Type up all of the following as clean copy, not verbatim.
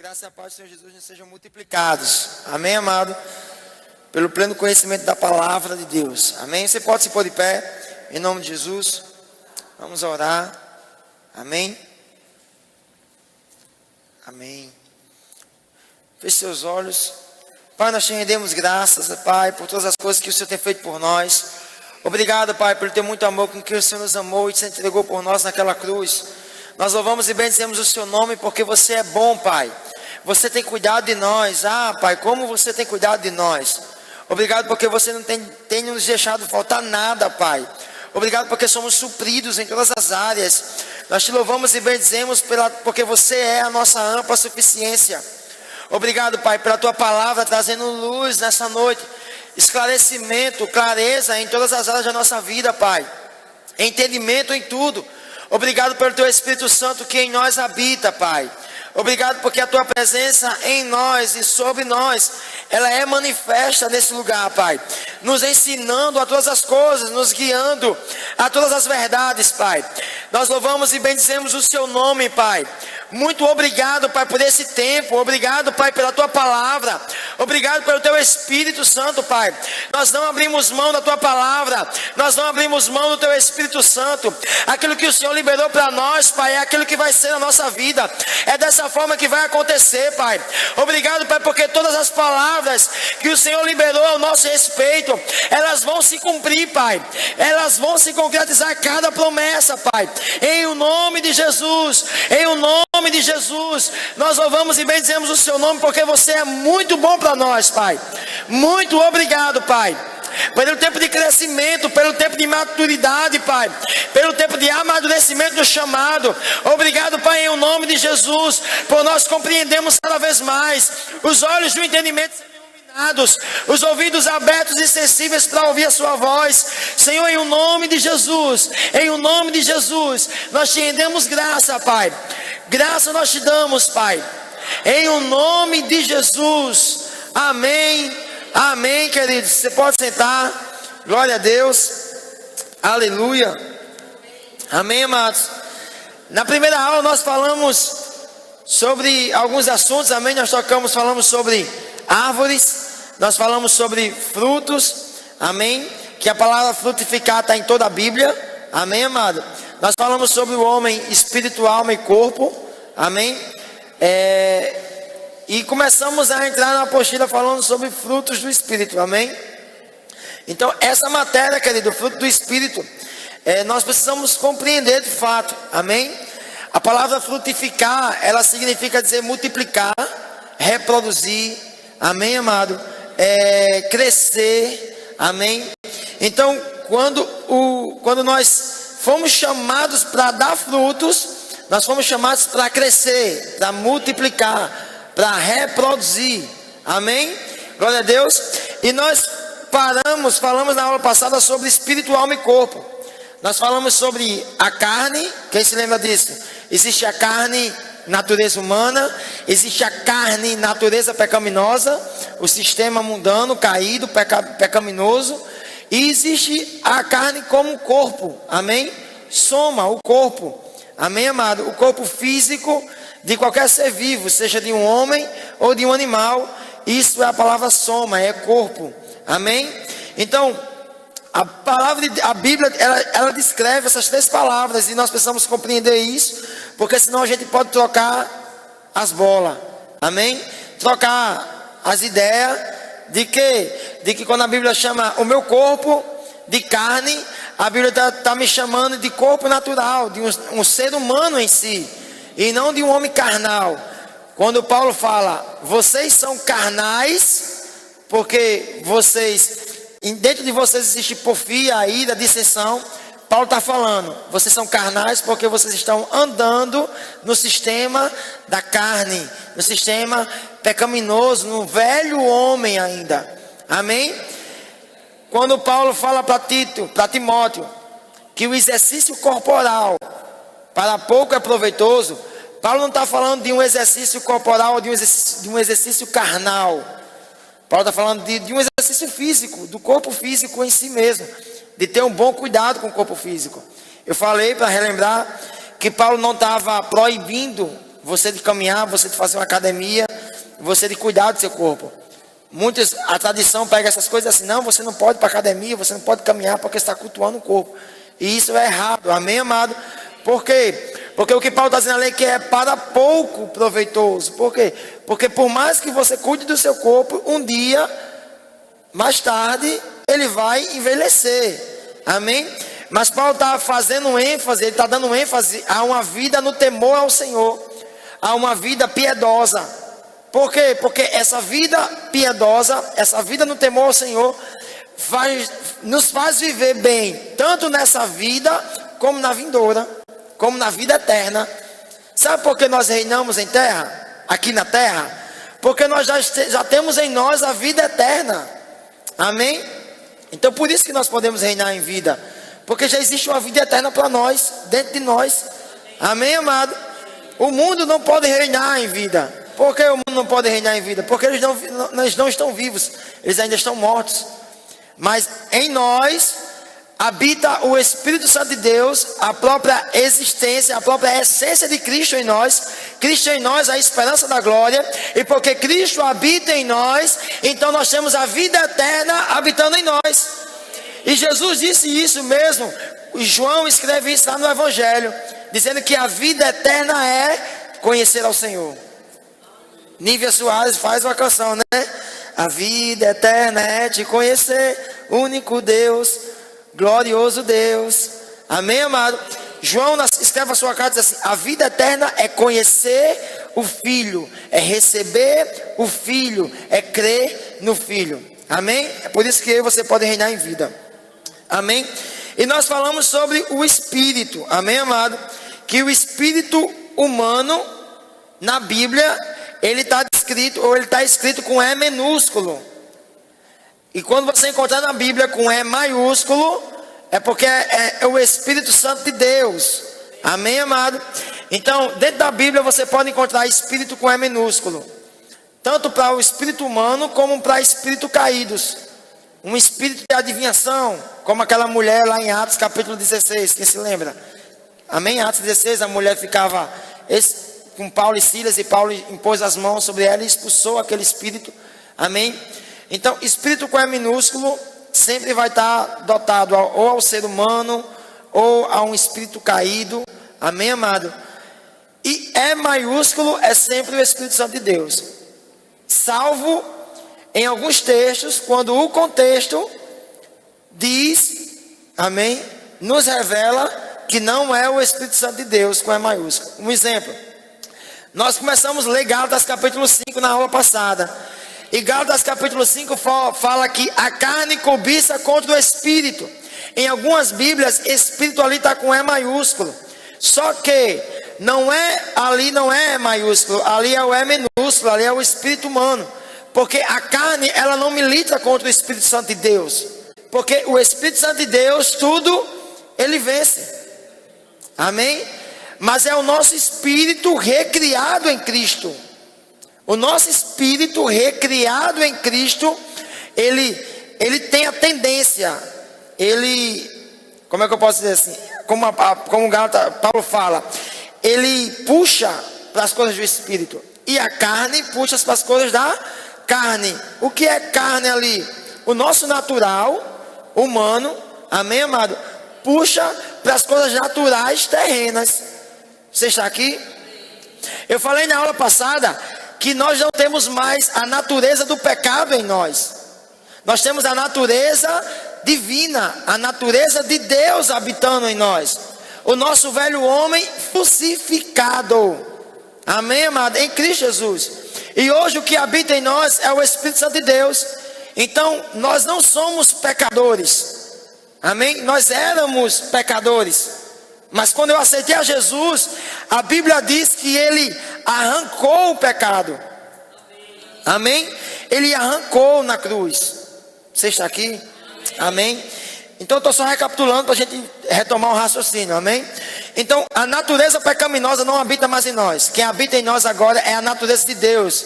Graça e a paz do Senhor Jesus nos sejam multiplicados. Amém, amado? Pelo pleno conhecimento da palavra de Deus. Amém? Você pode se pôr de pé, em nome de Jesus. Vamos orar. Amém? Amém. Feche seus olhos. Pai, nós te rendemos graças, Pai, por todas as coisas que o Senhor tem feito por nós. Obrigado, Pai, por ter muito amor com que o Senhor nos amou e se entregou por nós naquela cruz. Nós louvamos e bendizemos o Seu nome porque Você é bom, Pai. Você tem cuidado de nós. Pai, como Você tem cuidado de nós. Obrigado porque Você não tem nos deixado faltar nada, Pai. Obrigado porque somos supridos em todas as áreas. Nós Te louvamos e bendizemos porque Você é a nossa ampla suficiência. Obrigado, Pai, pela Tua palavra trazendo luz nessa noite. Esclarecimento, clareza em todas as áreas da nossa vida, Pai. Entendimento em tudo. Obrigado pelo Teu Espírito Santo que em nós habita, Pai. Obrigado porque a Tua presença em nós e sobre nós, ela é manifesta nesse lugar, Pai. Nos ensinando a todas as coisas, nos guiando a todas as verdades, Pai. Nós louvamos e bendizemos o Seu nome, Pai. Muito obrigado, Pai, por esse tempo. Obrigado, Pai, pela Tua palavra. Obrigado pelo Teu Espírito Santo, Pai. Nós não abrimos mão da Tua palavra. Nós não abrimos mão do Teu Espírito Santo. Aquilo que o Senhor liberou para nós, Pai, é aquilo que vai ser na nossa vida. É dessa forma que vai acontecer, Pai. Obrigado, Pai, porque todas as palavras que o Senhor liberou ao nosso respeito, elas vão se cumprir, Pai. Elas vão se concretizar cada promessa, Pai. Em o nome de Jesus. Em o nome de Jesus, nós louvamos e bendizemos o Seu nome, porque Você é muito bom para nós, Pai. Muito obrigado, Pai, pelo tempo de crescimento, pelo tempo de maturidade, Pai, pelo tempo de amadurecimento do chamado. Obrigado, Pai, em o nome de Jesus, por nós compreendermos cada vez mais, os olhos do entendimento serem iluminados, os ouvidos abertos e sensíveis para ouvir a Sua voz. Senhor, em o nome de Jesus, em o nome de Jesus, nós Te rendemos graça, Pai. Graça nós Te damos, Pai, em o nome de Jesus. Amém, amém, queridos. Você pode sentar. Glória a Deus. Aleluia. Amém, amados. Na primeira aula nós falamos sobre alguns assuntos. Amém, falamos sobre árvores. Nós falamos sobre frutos. Amém, que a palavra frutificar está em toda a Bíblia. Amém, amado. Nós falamos sobre o homem espírito, alma e corpo. Amém. E começamos a entrar na apostila falando sobre frutos do Espírito. Amém. Então essa matéria, querido, fruto do Espírito, nós precisamos compreender de fato. Amém. A palavra frutificar, ela significa dizer multiplicar, reproduzir. Amém, amado. Crescer. Amém. Então quando nós fomos chamados para dar frutos, nós fomos chamados para crescer, para multiplicar, para reproduzir. Amém? Glória a Deus. E nós falamos na aula passada sobre espírito, alma e corpo. Nós falamos sobre a carne. Quem se lembra disso? Existe a carne, natureza humana. Existe a carne, natureza pecaminosa. O sistema mundano, caído, pecaminoso. E existe a carne como corpo, amém? Soma, o corpo, amém, amado? O corpo físico de qualquer ser vivo, seja de um homem ou de um animal. Isso é a palavra soma, é corpo, amém? Então, a Bíblia, ela descreve essas três palavras e nós precisamos compreender isso, porque senão a gente pode trocar as bolas, amém? Trocar as ideias. De que quando a Bíblia chama o meu corpo de carne, a Bíblia está me chamando de corpo natural, de um ser humano em si, e não de um homem carnal. Quando Paulo fala, vocês são carnais, porque dentro de vocês existe porfia, ira, dissensão. Paulo está falando, vocês são carnais porque vocês estão andando no sistema da carne, no sistema pecaminoso, no velho homem ainda. Amém? Quando Paulo fala para Timóteo, que o exercício corporal para pouco é proveitoso, Paulo não está falando de um exercício corporal, de um exercício carnal. Paulo está falando de um exercício físico, do corpo físico em si mesmo, de ter um bom cuidado com o corpo físico. Eu falei, para relembrar, que Paulo não estava proibindo você de caminhar, você de fazer uma academia, você de cuidar do seu corpo. A tradição pega essas coisas assim, não, você não pode ir para a academia, você não pode caminhar porque você está cultuando o corpo. E isso é errado, amém, amado? Por quê? Porque o que Paulo está dizendo ali é que é para pouco proveitoso. Por quê? Porque por mais que você cuide do seu corpo, um dia, mais tarde, ele vai envelhecer, amém? Mas Paulo está fazendo ênfase, ele está dando ênfase a uma vida no temor ao Senhor, a uma vida piedosa. Por quê? Porque essa vida piedosa, essa vida no temor ao Senhor, nos faz viver bem, tanto nessa vida, como na vindoura, como na vida eterna. Sabe por que nós reinamos em terra? Aqui na terra? Porque nós já temos em nós a vida eterna. Amém? Então por isso que nós podemos reinar em vida. Porque já existe uma vida eterna para nós, dentro de nós. Amém, amado? O mundo não pode reinar em vida. Por que o mundo não pode reinar em vida? Porque eles não estão vivos. Eles ainda estão mortos. Mas em nós habita o Espírito Santo de Deus, a própria existência, a própria essência de Cristo em nós. Cristo em nós, a esperança da glória. E porque Cristo habita em nós, então nós temos a vida eterna habitando em nós. E Jesus disse isso mesmo. João escreve isso lá no Evangelho, dizendo que a vida eterna é conhecer ao Senhor. Nívia Soares faz uma canção, né? A vida eterna é te conhecer, único Deus, glorioso Deus. Amém, amado? João escreve a sua carta, diz assim: a vida eterna é conhecer o Filho, é receber o Filho, é crer no Filho. Amém? É por isso que você pode reinar em vida. Amém? E nós falamos sobre o Espírito. Amém, amado? Que o Espírito humano na Bíblia, ele está descrito, ou ele está escrito com E minúsculo. E quando você encontrar na Bíblia com E maiúsculo, é porque é o Espírito Santo de Deus. Amém, amado? Então, dentro da Bíblia você pode encontrar Espírito com E minúsculo, tanto para o espírito humano como para espíritos caídos. Um espírito de adivinhação, como aquela mulher lá em Atos capítulo 16, quem se lembra? Amém? Atos 16, a mulher ficava com Paulo e Silas, e Paulo impôs as mãos sobre ela e expulsou aquele espírito. Amém? Então, espírito com E minúsculo sempre vai estar dotado ou ao ser humano ou a um espírito caído. Amém, amado? E E maiúsculo é sempre o Espírito Santo de Deus, salvo em alguns textos, quando o contexto diz, amém, nos revela que não é o Espírito Santo de Deus com E maiúsculo. Um exemplo, nós começamos a ler Gálatas capítulo 5 na aula passada. E Gálatas capítulo 5 fala que a carne cobiça contra o Espírito. Em algumas Bíblias, Espírito ali está com E maiúsculo. Só que ali não é E maiúsculo, ali é o E minúsculo, ali é o Espírito humano. Porque a carne, ela não milita contra o Espírito Santo de Deus. Porque o Espírito Santo de Deus, tudo, ele vence. Amém? Mas é o nosso espírito recriado em Cristo. O nosso espírito recriado em Cristo, ele tem a tendência, como é que eu posso dizer assim? Como Paulo fala, ele puxa para as coisas do espírito. E a carne puxa para as coisas da carne. O que é carne ali? O nosso natural, humano, amém, amado? Puxa para as coisas naturais, terrenas. Você está aqui? Eu falei na aula passada que nós não temos mais a natureza do pecado em nós. Nós temos a natureza divina, a natureza de Deus habitando em nós. O nosso velho homem crucificado. Amém, amado? Em Cristo Jesus. E hoje o que habita em nós é o Espírito Santo de Deus. Então nós não somos pecadores. Amém? Nós éramos pecadores. Mas quando eu aceitei a Jesus, a Bíblia diz que ele arrancou o pecado. Amém? Ele arrancou na cruz. Você está aqui? Amém? Então eu estou só recapitulando para a gente retomar o raciocínio. Amém? Então a natureza pecaminosa não habita mais em nós. Quem habita em nós agora é a natureza de Deus.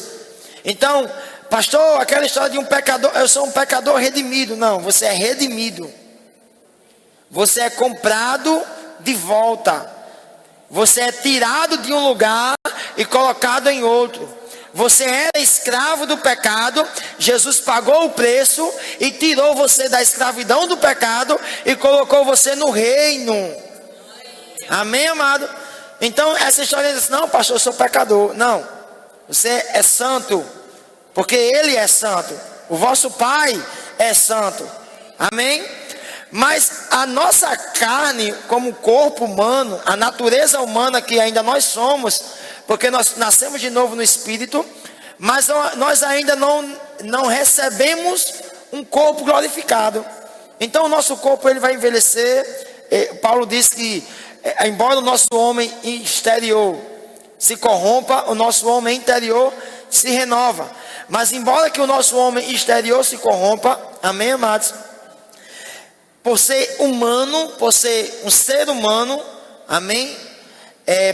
Então, pastor, aquela história de um pecador, eu sou um pecador redimido. Não, você é redimido. Você é comprado de volta. Você é tirado de um lugar e colocado em outro. Você era escravo do pecado, Jesus pagou o preço e tirou você da escravidão do pecado e colocou você no reino. Amém, amado? Então essa história diz, não, pastor, eu sou pecador. Não, você é santo, porque Ele é santo. O vosso Pai é santo. Amém? Mas a nossa carne, como corpo humano, a natureza humana que ainda nós somos, porque nós nascemos de novo no Espírito, mas nós ainda não recebemos um corpo glorificado. Então o nosso corpo ele vai envelhecer. Paulo diz que embora o nosso homem exterior se corrompa, o nosso homem interior se renova. Mas embora que o nosso homem exterior se corrompa, amém, amados? Por ser humano, por ser um ser humano, amém?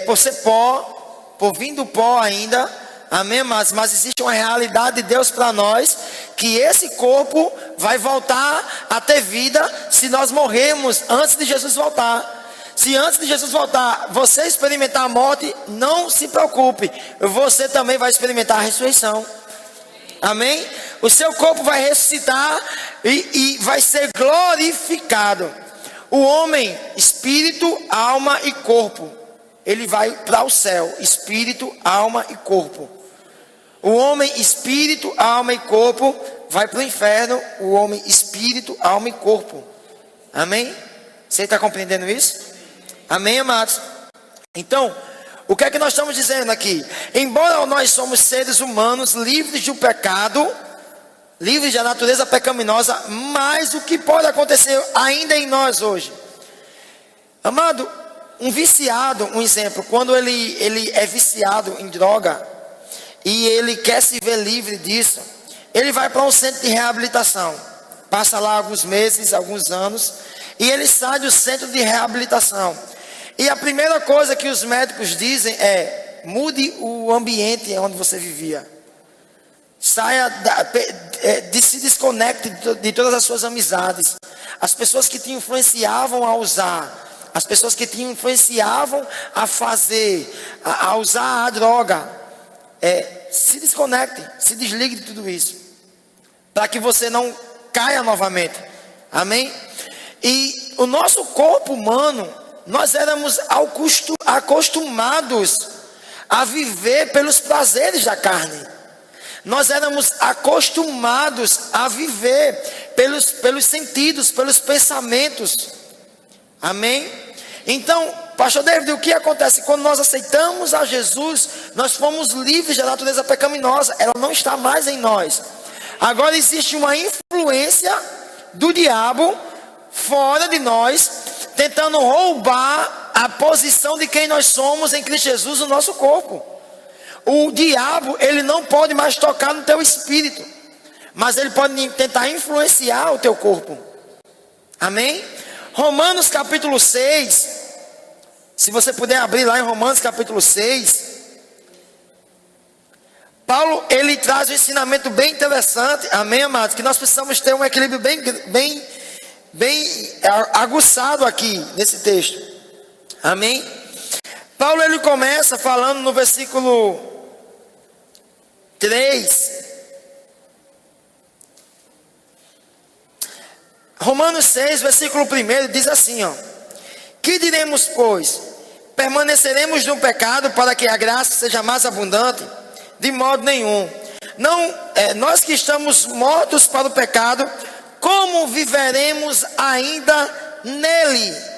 Por ser pó, por vir do pó ainda, amém? Mas existe uma realidade de Deus para nós, que esse corpo vai voltar a ter vida se nós morrermos antes de Jesus voltar. Se antes de Jesus voltar, você experimentar a morte, não se preocupe, você também vai experimentar a ressurreição. Amém? O seu corpo vai ressuscitar e vai ser glorificado. O homem, espírito, alma e corpo, ele vai para o céu. Espírito, alma e corpo. O homem, espírito, alma e corpo, vai para o inferno. O homem, espírito, alma e corpo. Amém? Você está compreendendo isso? Amém, amados? Então, o que é que nós estamos dizendo aqui? Embora nós somos seres humanos livres do pecado, livres da natureza pecaminosa, mas o que pode acontecer ainda em nós hoje? Amado, um viciado, um exemplo, quando ele é viciado em droga e ele quer se ver livre disso, ele vai para um centro de reabilitação, passa lá alguns meses, alguns anos, e ele sai do centro de reabilitação. E a primeira coisa que os médicos dizem é: mude o ambiente onde você vivia. Se desconecte de todas as suas amizades. As pessoas que te influenciavam a usar. As pessoas que te influenciavam a fazer, a usar a droga. Se desconecte, se desligue de tudo isso. Para que você não caia novamente. Amém? E o nosso corpo humano, nós éramos acostumados a viver pelos prazeres da carne. Nós éramos acostumados a viver pelos sentidos, pelos pensamentos. Amém? Então, pastor David, o que acontece? Quando nós aceitamos a Jesus, nós fomos livres da natureza pecaminosa. Ela não está mais em nós. Agora existe uma influência do diabo fora de nós, tentando roubar a posição de quem nós somos em Cristo Jesus no nosso corpo. O diabo, ele não pode mais tocar no teu espírito, mas ele pode tentar influenciar o teu corpo. Amém? Romanos capítulo 6, se você puder abrir lá em Romanos capítulo 6, Paulo, ele traz um ensinamento bem interessante, amém, amados? Que nós precisamos ter um equilíbrio bem aguçado aqui nesse texto. Amém? Paulo, ele começa falando no versículo 3. Romanos 6, versículo 1 diz assim, ó: que diremos, pois? Permaneceremos no pecado para que a graça seja mais abundante? De modo nenhum. Não, nós que estamos mortos para o pecado, como viveremos ainda nele?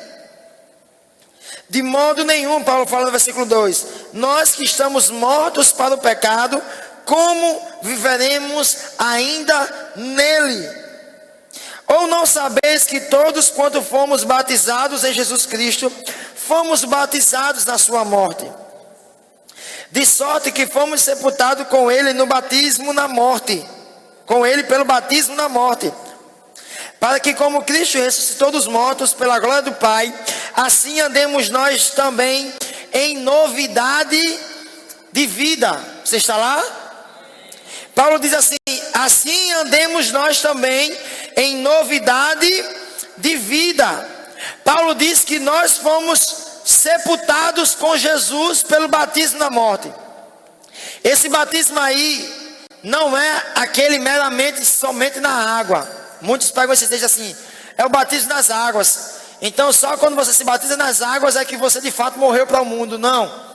De modo nenhum, Paulo fala no versículo 2. Nós que estamos mortos para o pecado, como viveremos ainda nele? Ou não sabeis que todos quanto fomos batizados em Jesus Cristo, fomos batizados na sua morte? De sorte que fomos sepultados com ele no batismo na morte, com ele pelo batismo na morte, para que como Cristo ressuscitou dos mortos pela glória do Pai, assim andemos nós também em novidade de vida. Você está lá? Paulo diz assim: assim andemos nós também em novidade de vida. Paulo diz que nós fomos sepultados com Jesus pelo batismo na morte. Esse batismo aí não é aquele meramente somente na água. Muitos pegam esse texto assim, é o batismo nas águas. Então só quando você se batiza nas águas é que você de fato morreu para o mundo. Não.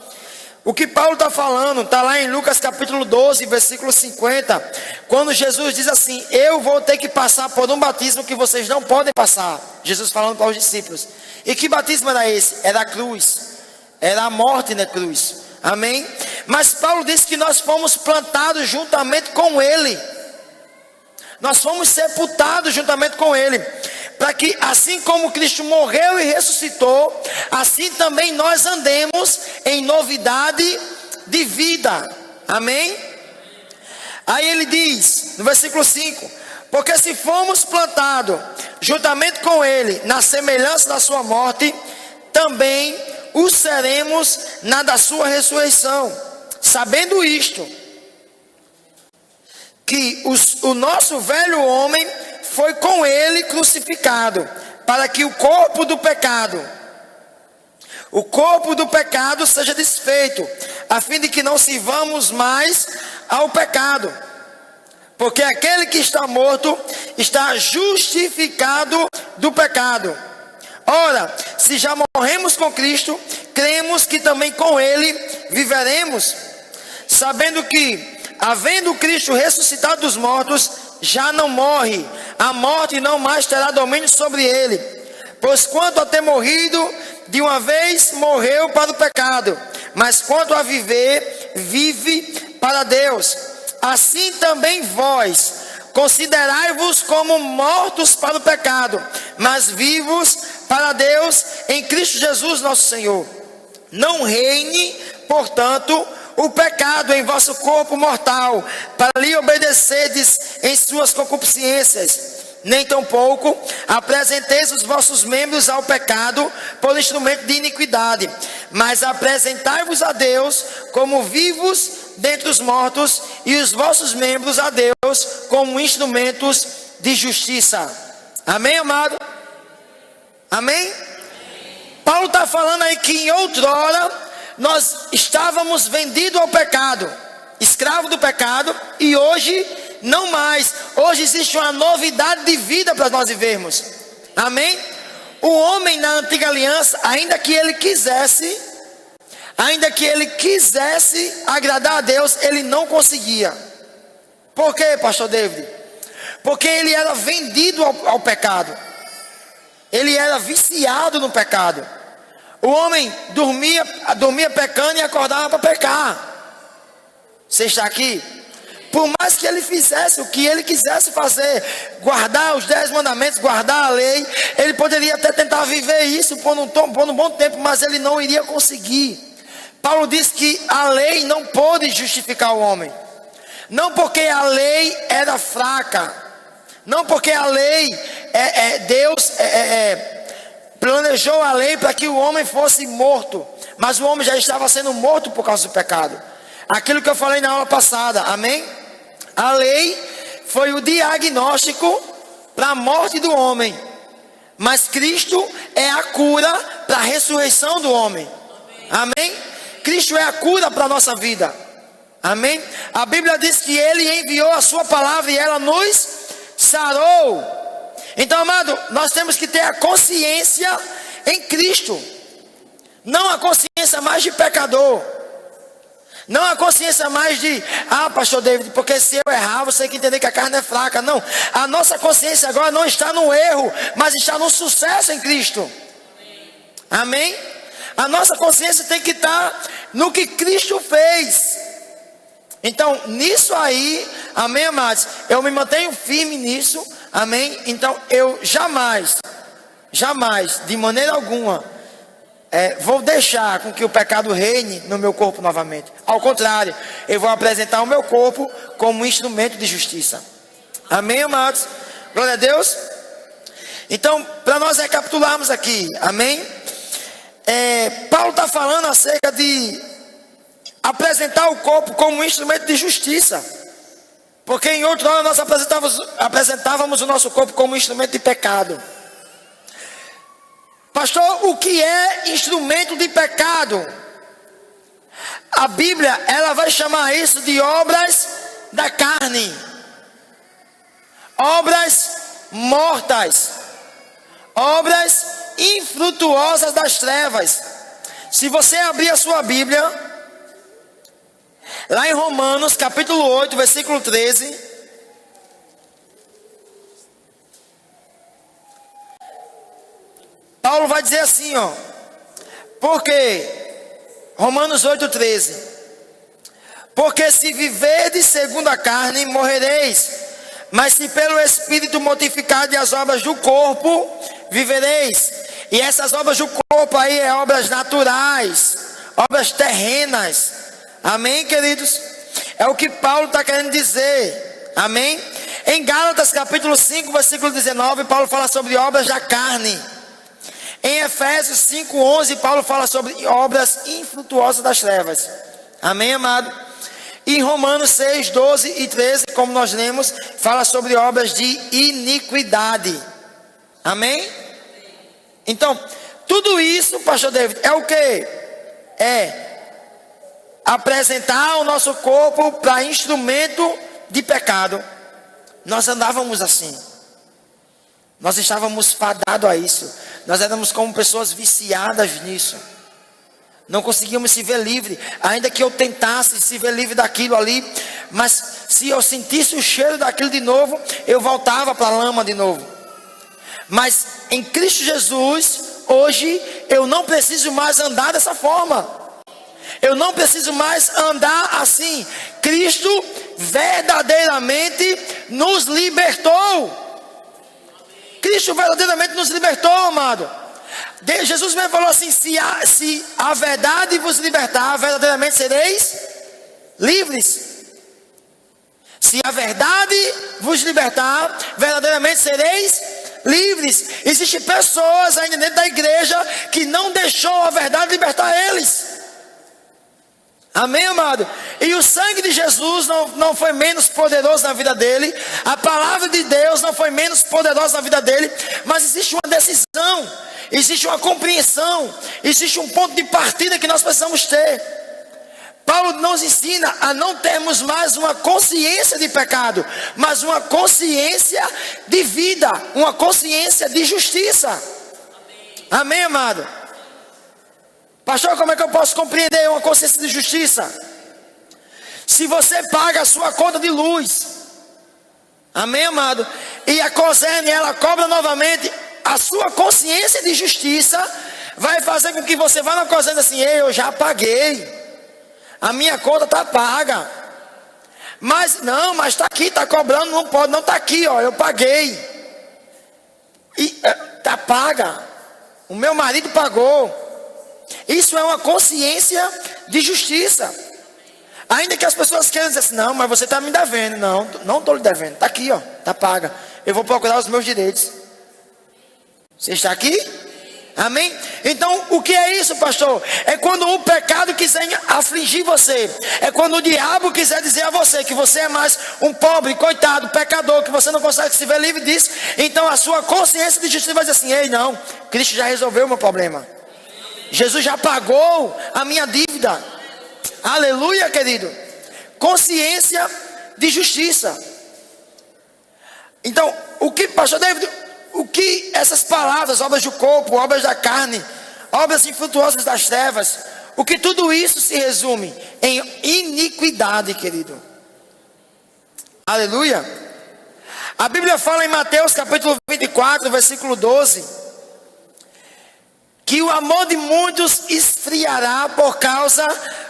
O que Paulo está falando, está lá em Lucas capítulo 12, versículo 50. Quando Jesus diz assim, eu vou ter que passar por um batismo que vocês não podem passar. Jesus falando para os discípulos. E que batismo era esse? Era a cruz. Era a morte na cruz. Amém? Mas Paulo disse que nós fomos plantados juntamente com Ele. Nós fomos sepultados juntamente com Ele. Para que assim como Cristo morreu e ressuscitou, assim também nós andemos em novidade de vida. Amém? Aí ele diz, no versículo 5, porque se fomos plantados juntamente com Ele, na semelhança da sua morte, também o seremos na da sua ressurreição. Sabendo isto, que o nosso velho homem foi com Ele crucificado, para que o corpo do pecado seja desfeito, a fim de que não sirvamos mais ao pecado. Porque aquele que está morto está justificado do pecado. Ora, se já morremos com Cristo, cremos que também com Ele viveremos, sabendo que, havendo Cristo ressuscitado dos mortos, já não morre, a morte não mais terá domínio sobre ele. Pois quanto a ter morrido, de uma vez morreu para o pecado, mas quanto a viver, vive para Deus. Assim também vós, considerai-vos como mortos para o pecado, mas vivos para Deus em Cristo Jesus nosso Senhor. Não reine, portanto, o pecado em vosso corpo mortal, para lhe obedecerdes em suas concupiscências. Nem tampouco apresenteis os vossos membros ao pecado por instrumento de iniquidade, mas apresentai-vos a Deus como vivos dentre os mortos, e os vossos membros a Deus como instrumentos de justiça. Amém, amado? Amém? Paulo está falando aí que em outrora nós estávamos vendidos ao pecado, escravos do pecado, e hoje não mais. Hoje existe uma novidade de vida para nós vivermos. Amém? O homem na antiga aliança, ainda que ele quisesse agradar a Deus, ele não conseguia. Por quê, pastor David? Porque ele era vendido ao pecado. Ele era viciado no pecado. O homem dormia pecando e acordava para pecar. Você está aqui? Por mais que ele fizesse o que ele quisesse fazer, guardar os 10 mandamentos, guardar a lei, ele poderia até tentar viver isso por um bom tempo, mas ele não iria conseguir. Paulo diz que a lei não pôde justificar o homem. Não porque a lei era fraca, não porque a lei, Deus planejou a lei para que o homem fosse morto, mas o homem já estava sendo morto por causa do pecado. Aquilo que eu falei na aula passada, amém? A lei foi o diagnóstico para a morte do homem, mas Cristo é a cura para a ressurreição do homem. Amém? Cristo é a cura para a nossa vida. Amém? A Bíblia diz que Ele enviou a sua palavra e ela nos sarou. Então, amado, nós temos que ter a consciência em Cristo, não a consciência mais de pecador, não a consciência mais de, pastor David, porque se eu errar, você tem que entender que a carne é fraca. Não, a nossa consciência agora não está no erro, mas está no sucesso em Cristo. Amém? A nossa consciência tem que estar no que Cristo fez. Então, nisso aí, amém, amados, eu me mantenho firme nisso. Amém? Então eu jamais, de maneira alguma, vou deixar com que o pecado reine no meu corpo novamente. Ao contrário, eu vou apresentar o meu corpo como um instrumento de justiça. Amém, amados? Glória a Deus. Então, para nós recapitularmos aqui, amém? Paulo está falando acerca de apresentar o corpo como um instrumento de justiça. Porque em outra hora nós apresentávamos o nosso corpo como instrumento de pecado. Pastor, o que é instrumento de pecado? A Bíblia, ela vai chamar isso de obras da carne. Obras mortas. Obras infrutuosas das trevas. Se você abrir a sua Bíblia, lá em Romanos, capítulo 8, versículo 13. Paulo vai dizer assim, ó. Porque, Romanos 8, 13. Porque se viverdes segundo a carne, morrereis. Mas se pelo Espírito mortificardes as obras do corpo, vivereis. E essas obras do corpo aí é obras naturais, obras terrenas. Amém, queridos? É o que Paulo está querendo dizer. Amém? Em Gálatas capítulo 5, versículo 19, Paulo fala sobre obras da carne. Em Efésios 5, 11, Paulo fala sobre obras infrutuosas das trevas. Amém, amado? E em Romanos 6, 12 e 13, como nós lemos, fala sobre obras de iniquidade. Amém? Então, tudo isso, pastor David, é o que? É apresentar o nosso corpo para instrumento de pecado. Nós andávamos assim. Nós estávamos fadados a isso. Nós éramos como pessoas viciadas nisso. Não conseguíamos se ver livre, ainda que eu tentasse se ver livre daquilo ali, mas se eu sentisse o cheiro daquilo de novo, eu voltava para a lama de novo. Mas em Cristo Jesus, hoje, eu não preciso mais andar dessa forma. Eu não preciso mais andar assim. Cristo verdadeiramente nos libertou. Cristo verdadeiramente nos libertou, amado. Jesus mesmo falou assim: se a verdade vos libertar, verdadeiramente sereis livres. Se a verdade vos libertar, verdadeiramente sereis livres. Existem pessoas ainda dentro da igreja que não deixou a verdade libertar eles. Amém, amado? E o sangue de Jesus não foi menos poderoso na vida dele. A palavra de Deus não foi menos poderosa na vida dele. Mas existe uma decisão, existe uma compreensão, existe um ponto de partida que nós precisamos ter. Paulo nos ensina a não termos mais uma consciência de pecado, mas uma consciência de vida, uma consciência de justiça. Amém, amado? Pastor, como é que eu posso compreender uma consciência de justiça? Se você paga a sua conta de luz, amém, amado? E a Coserne, ela cobra novamente, a sua consciência de justiça vai fazer com que você vá na Coserne assim: ei, eu já paguei, a minha conta está paga. Mas não, mas está aqui, está cobrando, não pode, não está aqui, ó, eu paguei. E está paga, o meu marido pagou. Isso é uma consciência de justiça. Ainda que as pessoas queiram dizer assim: não, mas você está me devendo. Não estou lhe devendo, está aqui, ó, está paga. Eu vou procurar os meus direitos. Você está aqui? Amém? Então, o que é isso, pastor? É quando o pecado quiser afligir você. É quando o diabo quiser dizer a você que você é mais um pobre, coitado, pecador, que você não consegue se ver livre disso. Então a sua consciência de justiça vai dizer assim: ei, não, Cristo já resolveu o meu problema. Jesus já pagou a minha dívida. Aleluia, querido. Consciência de justiça. Então, o que, pastor David, o que essas palavras, obras do corpo, obras da carne, obras infrutuosas das trevas, o que tudo isso se resume? Em iniquidade, querido. Aleluia. A Bíblia fala em Mateus capítulo 24, versículo 12, que o amor de muitos esfriará por causa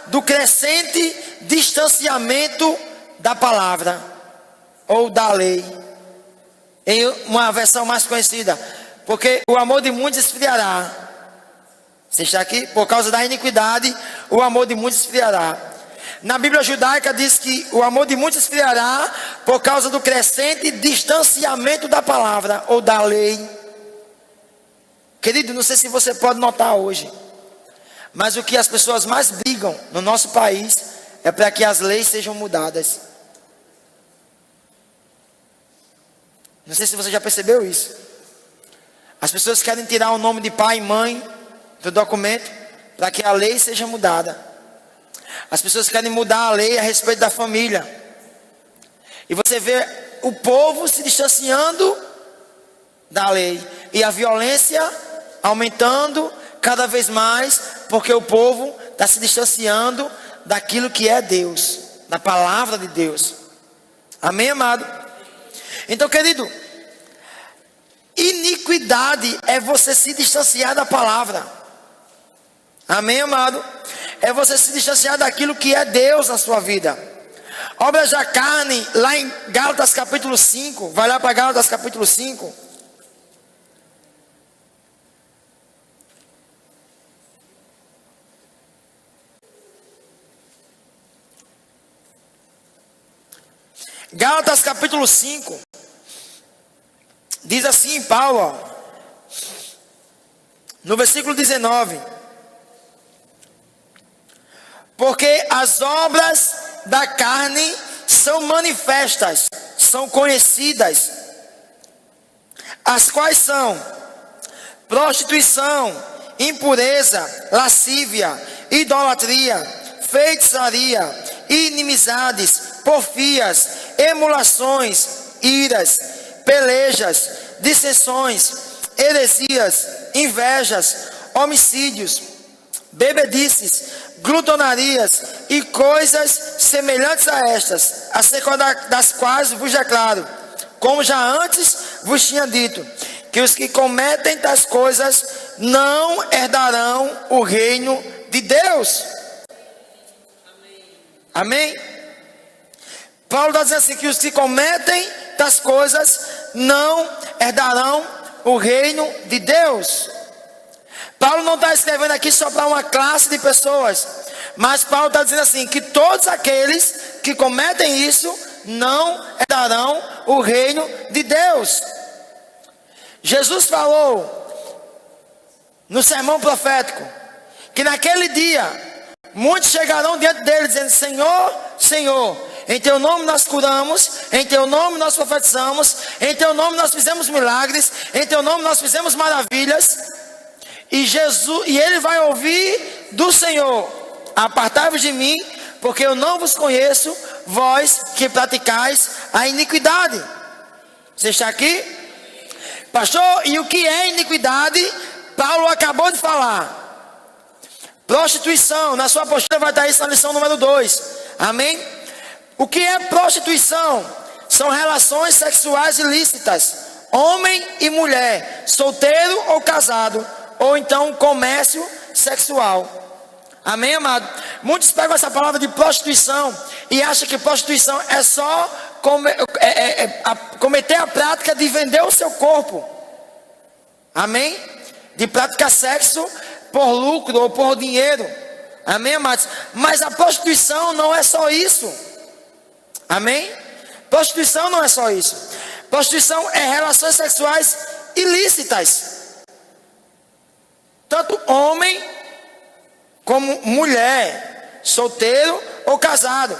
do crescente distanciamento da palavra ou da lei. Em uma versão mais conhecida, porque o amor de muitos esfriará. Você está aqui? Por causa da iniquidade, o amor de muitos esfriará. Na Bíblia judaica diz que o amor de muitos esfriará por causa do crescente distanciamento da palavra ou da lei. Querido, não sei se você pode notar hoje, mas o que as pessoas mais brigam no nosso país é para que as leis sejam mudadas. Não sei se você já percebeu isso. As pessoas querem tirar o nome de pai e mãe do documento para que a lei seja mudada. As pessoas querem mudar a lei a respeito da família. E você vê o povo se distanciando da lei. E a violência aumentando cada vez mais, porque o povo está se distanciando daquilo que é Deus, da palavra de Deus. Amém, amado? Então, querido, iniquidade é você se distanciar da palavra. Amém, amado? É você se distanciar daquilo que é Deus na sua vida. Obras da carne, lá em Gálatas capítulo 5. Vai lá para Gálatas capítulo 5. Gálatas capítulo 5. Diz assim Paulo, ó, no versículo 19. Porque as obras da carne são manifestas, são conhecidas, as quais são prostituição, impureza, lascívia, idolatria, feitiçaria, inimizades, porfias, emulações, iras, pelejas, dissensões, heresias, invejas, homicídios, bebedices, glutonarias e coisas semelhantes a estas, acerca das quais vos declaro, como já antes vos tinha dito, que os que cometem tais coisas não herdarão o reino de Deus. Amém? Paulo está dizendo assim, que os que cometem tais coisas não herdarão o reino de Deus. Paulo não está escrevendo aqui só para uma classe de pessoas, mas Paulo está dizendo assim, que todos aqueles que cometem isso não herdarão o reino de Deus. Jesus falou no sermão profético que naquele dia muitos chegarão diante dele dizendo: Senhor, Senhor, em teu nome nós curamos, em teu nome nós profetizamos, em teu nome nós fizemos milagres, em teu nome nós fizemos maravilhas. E ele vai ouvir do Senhor: apartai-vos de mim, porque eu não vos conheço, vós que praticais a iniquidade. Você está aqui? Pastor, e o que é iniquidade? Paulo acabou de falar. Prostituição, na sua apostila vai estar isso na lição número 2. Amém? O que é prostituição? São relações sexuais ilícitas, homem e mulher, solteiro ou casado, ou então comércio sexual. Amém, amado? Muitos pegam essa palavra de prostituição e acham que prostituição é só cometer a prática de vender o seu corpo. Amém? De praticar sexo por lucro ou por dinheiro. Amém, amados? Mas a prostituição não é só isso. Amém? Prostituição não é só isso. Prostituição é relações sexuais ilícitas. Tanto homem como mulher, solteiro ou casado.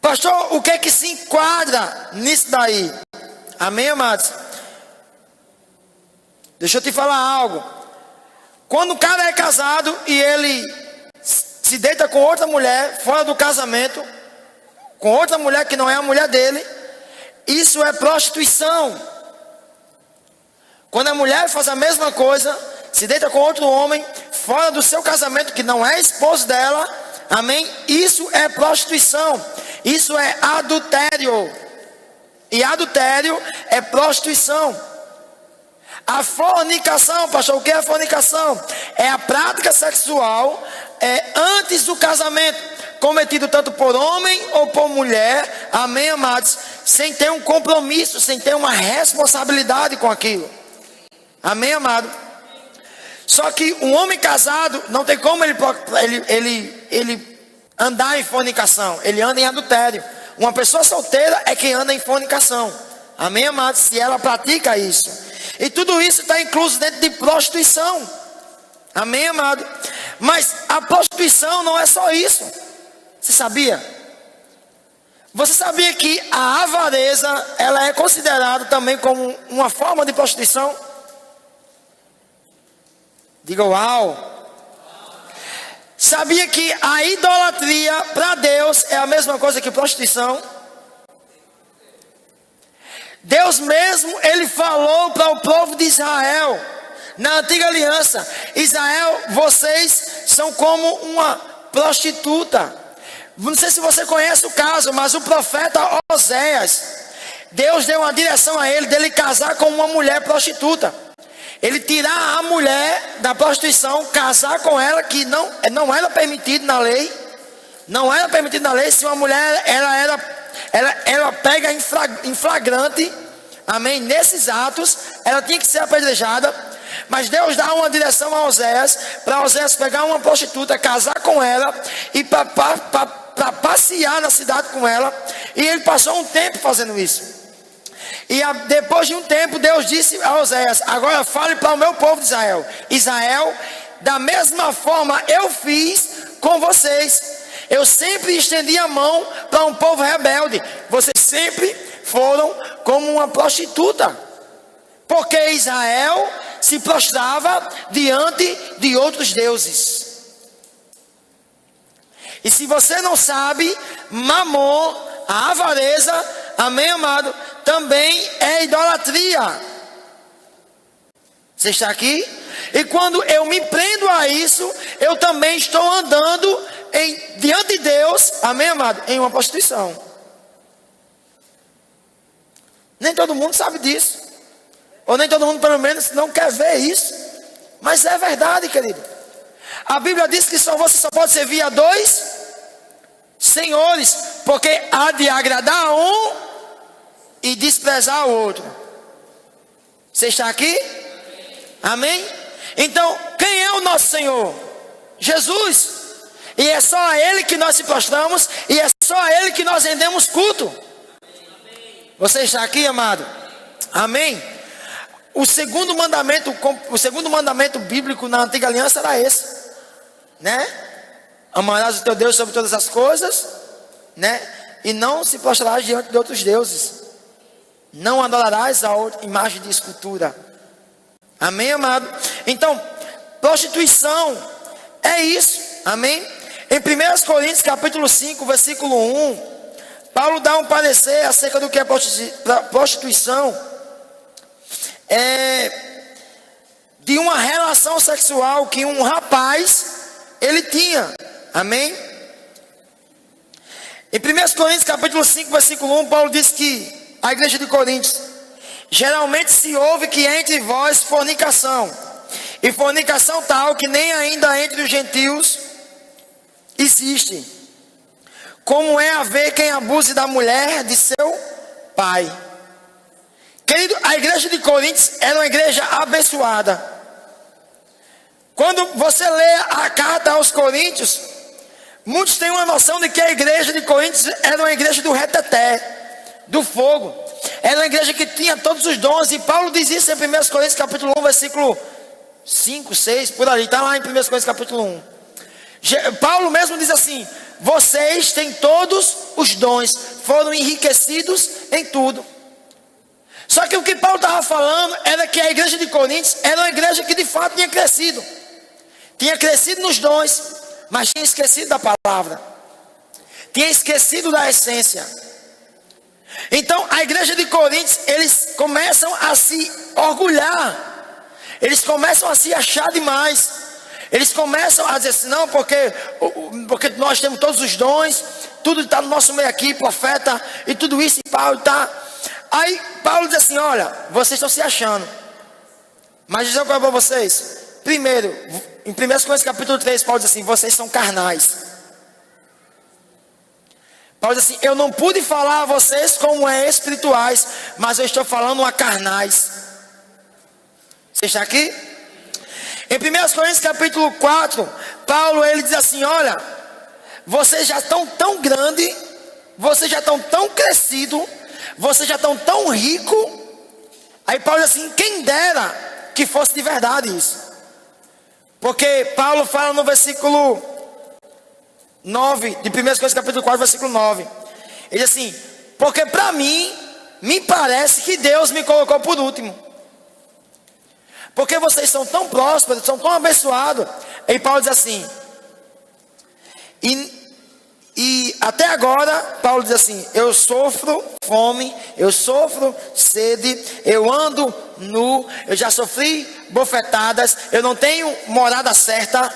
Pastor, o que é que se enquadra nisso daí? Amém, amados? Deixa eu te falar algo. Quando o cara é casado e ele se deita com outra mulher fora do casamento, com outra mulher que não é a mulher dele, isso é prostituição. Quando a mulher faz a mesma coisa, se deita com outro homem fora do seu casamento, que não é esposo dela, amém? Isso é prostituição. Isso é adultério. E adultério é prostituição. A fornicação, pastor, o que é a fornicação? É a prática sexual antes do casamento, cometido tanto por homem ou por mulher, amém, amados, sem ter um compromisso, sem ter uma responsabilidade com aquilo. Amém, amado? Só que um homem casado não tem como ele andar em fornicação. Ele anda em adultério. Uma pessoa solteira é quem anda em fornicação. Amém, amados? Se ela pratica isso. E tudo isso está incluso dentro de prostituição. Amém, amado? Mas a prostituição não é só isso. Você sabia? Você sabia que a avareza, ela é considerada também como uma forma de prostituição? Diga uau. Sabia que a idolatria para Deus é a mesma coisa que prostituição? Deus mesmo, ele falou para o povo de Israel, na antiga aliança: Israel, vocês são como uma prostituta. Não sei se você conhece o caso, mas o profeta Oséias, Deus deu uma direção a ele, dele casar com uma mulher prostituta. Ele tirar a mulher da prostituição, casar com ela, que não era permitido na lei. Não era permitido na lei. Se uma mulher, ela pega em flagrante, amém, nesses atos, ela tinha que ser apedrejada. Mas Deus dá uma direção a Oséias, para Oséias pegar uma prostituta, casar com ela, e para passear na cidade com ela. E ele passou um tempo fazendo isso. E depois de um tempo, Deus disse a Oséias: agora fale para o meu povo de Israel: Israel, da mesma forma eu fiz com vocês. Eu sempre estendi a mão para um povo rebelde. Vocês sempre foram como uma prostituta, porque Israel se prostrava diante de outros deuses. E se você não sabe, Mamon, a avareza, amém, amado, também é idolatria. Você está aqui? E quando eu me prendo a isso, eu também estou andando diante de Deus, amém, amado, em uma prostituição. Nem todo mundo sabe disso, ou nem todo mundo pelo menos não quer ver isso, mas é verdade, querido. A Bíblia diz que você só pode servir a dois senhores, porque há de agradar a um e desprezar o outro. Você está aqui? Amém? Então, quem é o nosso Senhor? Jesus. E é só a Ele que nós se prostramos, e é só a Ele que nós rendemos culto. Você está aqui, amado? Amém? O segundo mandamento bíblico na antiga aliança era esse, né? Amarás o teu Deus sobre todas as coisas, né? E não se prostrarás diante de outros deuses. Não adorarás a outra imagem de escultura. Amém, amado? Então, prostituição é isso. Amém? Em 1 Coríntios capítulo 5, versículo 1, Paulo dá um parecer acerca do que é prostituição. De uma relação sexual que um rapaz ele tinha. Amém? Em 1 Coríntios capítulo 5, versículo 1, Paulo diz que a igreja de Coríntios: geralmente se ouve que entre vós fornicação, e fornicação tal que nem ainda entre os gentios existe, como é haver quem abuse da mulher de seu pai. Querido, a igreja de Coríntios era uma igreja abençoada. Quando você lê a carta aos Coríntios, muitos têm uma noção de que a igreja de Coríntios era uma igreja do reteté, do fogo. Era uma igreja que tinha todos os dons. E Paulo diz isso em 1 Coríntios capítulo 1, versículo 5, 6, por ali. Está lá em 1 Coríntios capítulo 1. Paulo mesmo diz assim: vocês têm todos os dons, foram enriquecidos em tudo. Só que o que Paulo estava falando era que a igreja de Coríntios era uma igreja que de fato tinha crescido. Tinha crescido nos dons, mas tinha esquecido da palavra. Tinha esquecido da essência. Então a igreja de Coríntios, eles começam a se orgulhar. Eles começam a se achar demais. Eles começam a dizer assim: não, porque nós temos todos os dons, tudo está no nosso meio aqui, profeta e tudo isso, e Paulo está. Aí Paulo diz assim: olha, vocês estão se achando, mas dizer para vocês, primeiro, em 1 Coríntios capítulo 3, Paulo diz assim: vocês são carnais. Paulo diz assim: eu não pude falar a vocês como é espirituais, mas eu estou falando a carnais. Você está aqui? Em 1 Coríntios capítulo 4, Paulo ele diz assim: olha, vocês já estão tão grandes, vocês já estão tão crescidos, vocês já estão tão ricos. Aí Paulo diz assim: quem dera que fosse de verdade isso. Porque Paulo fala no versículo 9, de 1 Coríntios capítulo 4, versículo 9. Ele diz assim: porque para mim, me parece que Deus me colocou por último. Porque vocês são tão prósperos, são tão abençoados. E Paulo diz assim: E até agora, Paulo diz assim: eu sofro fome, eu sofro sede, eu ando nu, eu já sofri bofetadas, eu não tenho morada certa.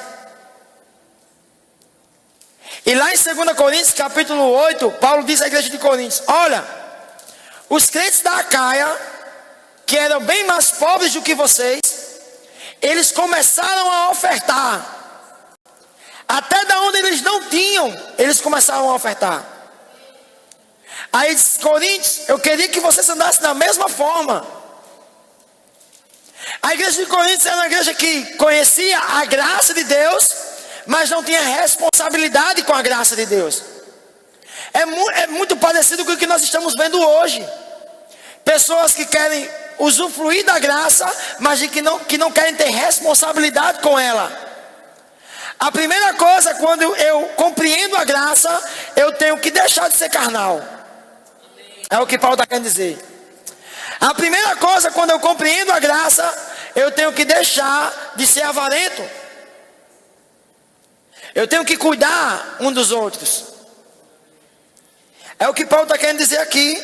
E lá em 2 Coríntios, capítulo 8, Paulo diz à igreja de Coríntios: olha, os crentes da Acaia, que eram bem mais pobres do que vocês, eles começaram a ofertar. Até da onde eles não tinham, eles começaram a ofertar. Aí diz: Coríntios, eu queria que vocês andassem da mesma forma. A igreja de Coríntios era uma igreja que conhecia a graça de Deus, mas não tinha responsabilidade com a graça de Deus. É muito parecido com o que nós estamos vendo hoje. Pessoas que querem usufruir da graça, mas que não querem ter responsabilidade com ela. A primeira coisa, quando eu compreendo a graça, eu tenho que deixar de ser carnal. É o que Paulo está querendo dizer. A primeira coisa, quando eu compreendo a graça, eu tenho que deixar de ser avarento. Eu tenho que cuidar um dos outros. É o que Paulo está querendo dizer aqui.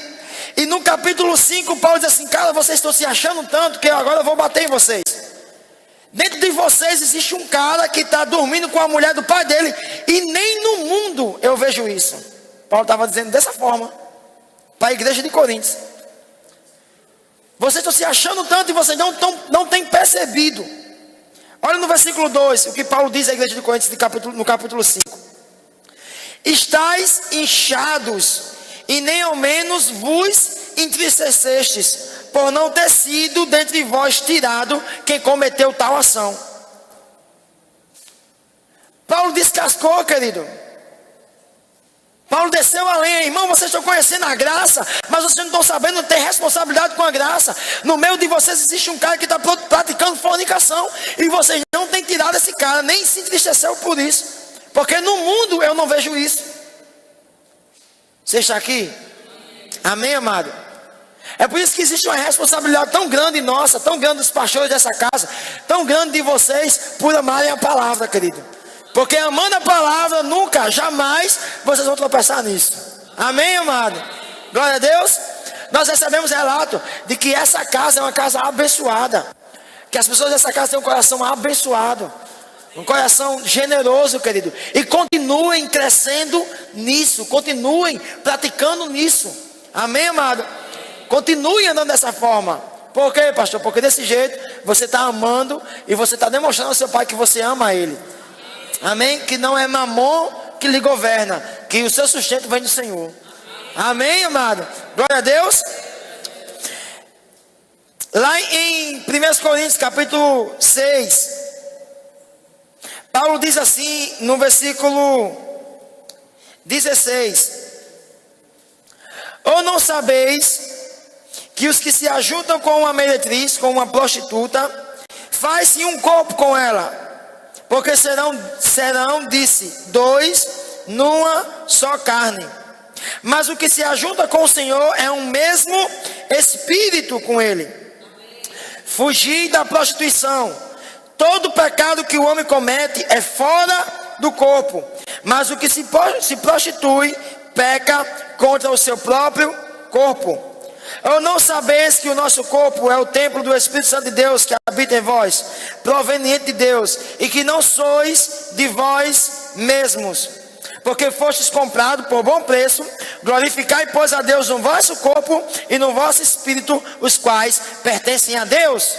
E no capítulo 5, Paulo diz assim: cara, vocês estão se achando tanto que agora eu vou bater em vocês. Dentro de vocês existe um cara que está dormindo com a mulher do pai dele, e nem no mundo eu vejo isso. Paulo estava dizendo dessa forma para a igreja de Coríntios. Vocês estão se achando tanto e vocês não têm percebido. Olha no versículo 2, o que Paulo diz à igreja de Coríntios no capítulo 5. Estais inchados, e nem ao menos vos entristecestes, por não ter sido dentre vós tirado quem cometeu tal ação. Paulo descascou, querido. Paulo desceu além. Irmão, vocês estão conhecendo a graça, mas vocês não estão sabendo ter responsabilidade com a graça. No meio de vocês existe um cara que está praticando fornicação, e vocês não têm tirado esse cara, nem se entristeceu por isso, porque no mundo eu não vejo isso. Você está aqui? Amém, amado? É por isso que existe uma responsabilidade tão grande nossa, tão grande dos pastores dessa casa, tão grande de vocês, por amarem a palavra, querido. Porque amando a palavra, nunca, jamais, vocês vão tropeçar nisso. Amém, amado? Glória a Deus. Nós recebemos relato de que essa casa é uma casa abençoada, que as pessoas dessa casa têm um coração abençoado, um coração generoso, querido. E continuem crescendo nisso, continuem praticando nisso. Amém, amado? Continue andando dessa forma. Por quê, pastor? Porque desse jeito você está amando e você está demonstrando ao seu pai que você ama ele. Amém? Que não é mamon que lhe governa, que o seu sustento vem do Senhor. Amém, amado? Glória a Deus. Lá em 1 Coríntios capítulo 6, Paulo diz assim no versículo 16: ou não sabeis que os que se ajuntam com uma meretriz, com uma prostituta, faz-se um corpo com ela? Porque serão, disse, dois numa só carne. Mas o que se ajunta com o Senhor é um mesmo espírito com ele. Fugir da prostituição. Todo pecado que o homem comete é fora do corpo, mas o que se prostitui peca contra o seu próprio corpo. Ou não sabeis que o nosso corpo é o templo do Espírito Santo de Deus que habita em vós, proveniente de Deus, e que não sois de vós mesmos, porque fostes comprados por bom preço? Glorificai, pois, a Deus no vosso corpo e no vosso espírito, os quais pertencem a Deus.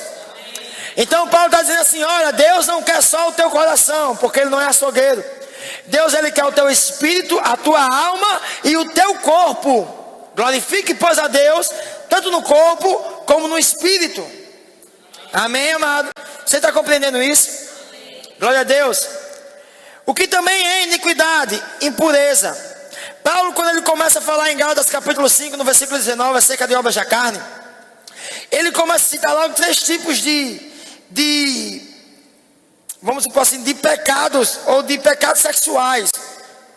Então Paulo está dizendo assim: olha, Deus não quer só o teu coração, porque Ele não é açougueiro. Deus, Ele quer o teu espírito, a tua alma e o teu corpo. Glorifique, pois, a Deus, tanto no corpo como no espírito. Amém, amado? Você está compreendendo isso? Glória a Deus. O que também é iniquidade, impureza. Paulo, quando ele começa a falar em Gálatas capítulo 5, no versículo 19, acerca de obras da carne, ele começa a citar logo 3 tipos vamos supor assim, de pecados, ou de pecados sexuais.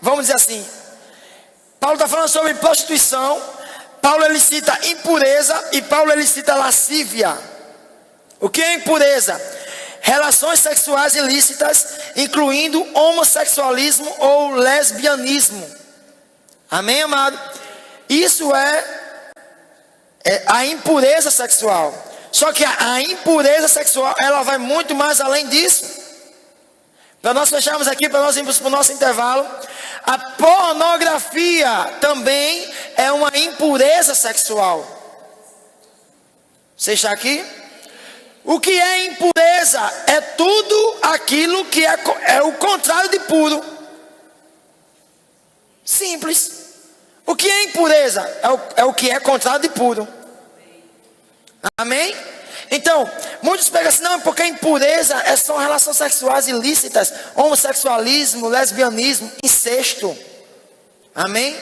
Vamos dizer assim. Paulo está falando sobre prostituição. Paulo ele cita impureza, e Paulo ele cita lascívia. O que é impureza? relações sexuais ilícitas, incluindo homossexualismo ou lesbianismo. Amém, amado? Isso é a impureza sexual. Só que a impureza sexual, ela vai muito mais além disso. Para nós fecharmos aqui, para nós irmos para o nosso intervalo, a pornografia também é uma impureza sexual. Você está aqui? O que é impureza? É tudo aquilo que é o contrário de puro. Simples. O que é impureza? É o que é contrário de puro. Amém? Então, muitos pegam assim, não, porque impureza são relações sexuais ilícitas, homossexualismo, lesbianismo, incesto. Amém?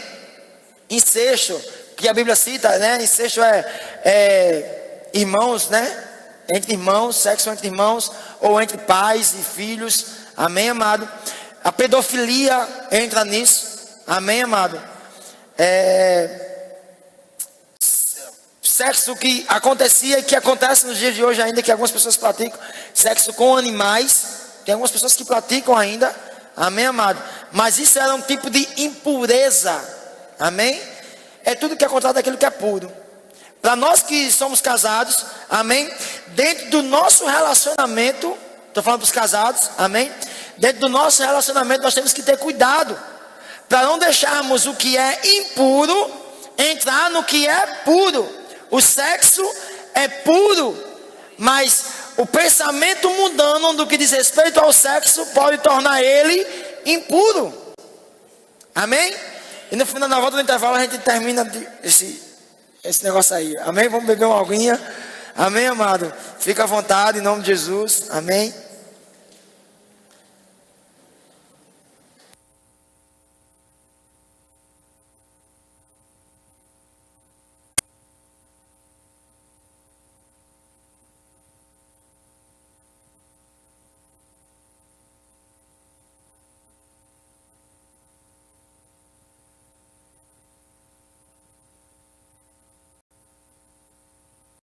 Incesto, que a Bíblia cita, né? Incesto é irmãos, né? Entre irmãos, sexo entre irmãos, ou entre pais e filhos. Amém, amado? A pedofilia entra nisso. Amém, amado? Sexo que acontecia e que acontece nos dias de hoje ainda, que algumas pessoas praticam. Sexo com animais. Tem algumas pessoas que praticam ainda. Amém, amado? Mas isso era um tipo de impureza. Amém? É tudo que é contrário daquilo que é puro. Para nós que somos casados, amém? Dentro do nosso relacionamento, estou falando para os casados, amém? Dentro do nosso relacionamento nós temos que ter cuidado, para não deixarmos o que é impuro entrar no que é puro. O sexo é puro, mas o pensamento mundano do que diz respeito ao sexo pode tornar ele impuro. Amém? E no final, na volta do intervalo, a gente termina esse negócio aí. Amém? Vamos beber uma aguinha. Amém, amado? Fica à vontade, em nome de Jesus. Amém?